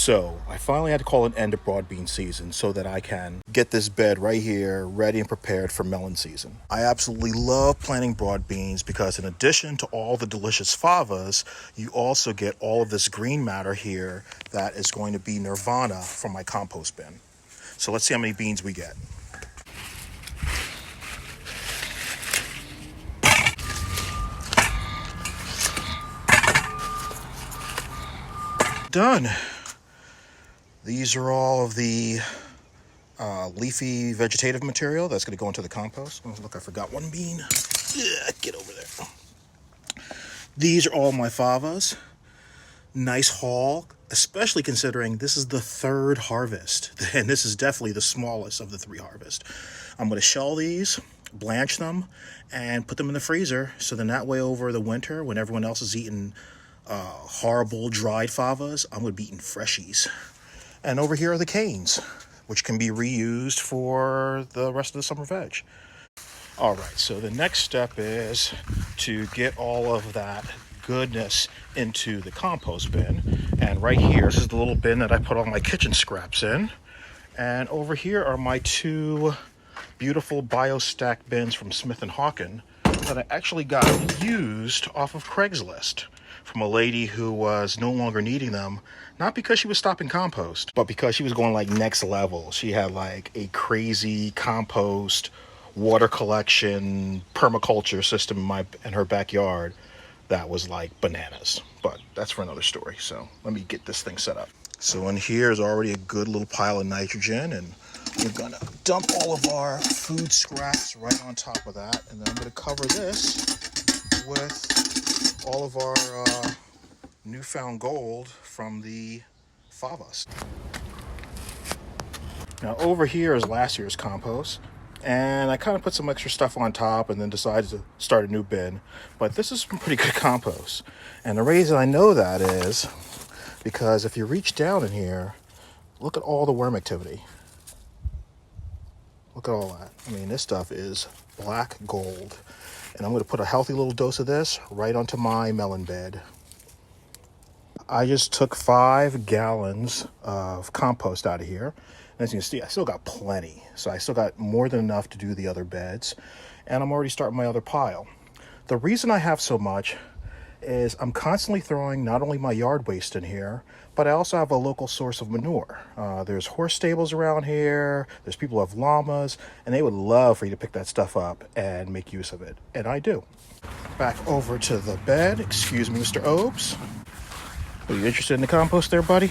So I finally had to call an end to broad bean season so that I can get this bed right here ready and prepared for melon season. I absolutely love planting broad beans because in addition to all the delicious favas, you also get all of this green matter here that is going to be nirvana from my compost bin. So let's see how many beans we get. Done. These are all of the leafy vegetative material that's going to go into the compost. Oh, look, I forgot one bean. Get over there. These are all my favas. Nice haul, especially considering this is the third harvest. And this is definitely the smallest of the 3 harvests. I'm going to shell these, blanch them, and put them in the freezer. So then that way over the winter, when everyone else is eating horrible dried favas, I'm going to be eating freshies. And over here are the canes, which can be reused for the rest of the summer veg. All right, so the next step is to get all of that goodness into the compost bin. And right here, this is the little bin that I put all my kitchen scraps in. And over here are my 2 beautiful BioStack bins from Smith & Hawken that I actually got used off of Craigslist from a lady who was no longer needing them, not because she was stopping compost, but because she was going like next level. She had like a crazy compost, water collection, permaculture system in her backyard that was like bananas. But that's for another story. So let me get this thing set up. So in here is already a good little pile of nitrogen, and we're gonna dump all of our food scraps right on top of that. And then I'm gonna cover this with all of our newfound gold from the favas. Now over here is last year's compost, and I kind of put some extra stuff on top and then decided to start a new bin. But this is some pretty good compost. And the reason I know that is because if you reach down in here, look at all the worm activity. Look at all that. I mean, this stuff is black gold. And I'm going to put a healthy little dose of this right onto my melon bed. I just took 5 gallons of compost out of here. And as you can see, I still got plenty. So I still got more than enough to do the other beds. And I'm already starting my other pile. The reason I have so much is I'm constantly throwing not only my yard waste in here, but I also have a local source of manure. There's horse stables around here, there's people who have llamas, and they would love for you to pick that stuff up and make use of it. And I do. Back over to the bed. Excuse me, Mr. Obes. Are you interested in the compost there, buddy?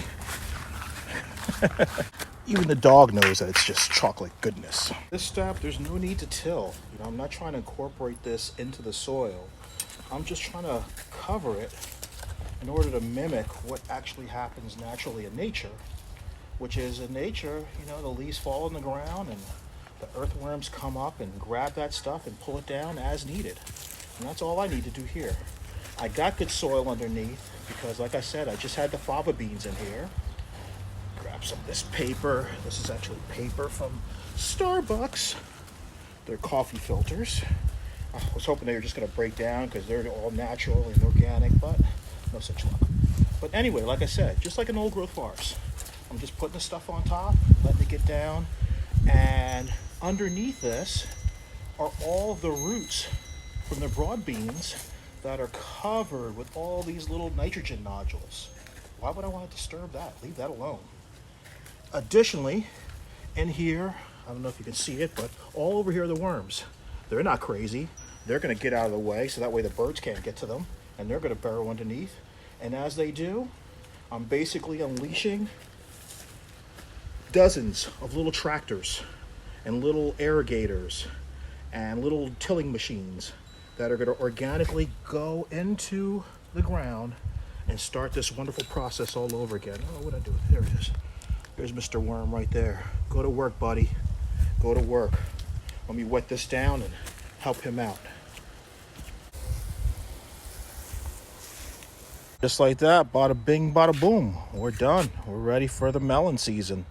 Even the dog knows that it's just chocolate goodness. This step, there's no need to till. I'm not trying to incorporate this into the soil. I'm just trying to cover it in order to mimic what actually happens naturally in nature, which is in nature, the leaves fall on the ground and the earthworms come up and grab that stuff and pull it down as needed. And that's all I need to do here. I got good soil underneath because, like I said, I just had the fava beans in here. Grab some of this paper. This is actually paper from Starbucks. They're coffee filters. I was hoping they were just going to break down because they're all natural and organic, but no such luck. But anyway, like I said, just like an old growth forest, I'm just putting the stuff on top, letting it get down, and underneath this are all of the roots from the broad beans that are covered with all these little nitrogen nodules. Why would I want to disturb that? Leave that alone. Additionally, in here, I don't know if you can see it, but all over here are the worms. They're not crazy. They're going to get out of the way so that way the birds can't get to them, and they're going to burrow underneath. And as they do, I'm basically unleashing dozens of little tractors and little irrigators and little tilling machines that are going to organically go into the ground and start this wonderful process all over again. Oh, what did I do? There it is. There's Mr. Worm right there. Go to work, buddy. Go to work. Let me wet this down and help him out. Just like that, bada bing, bada boom. We're done. We're ready for the melon season.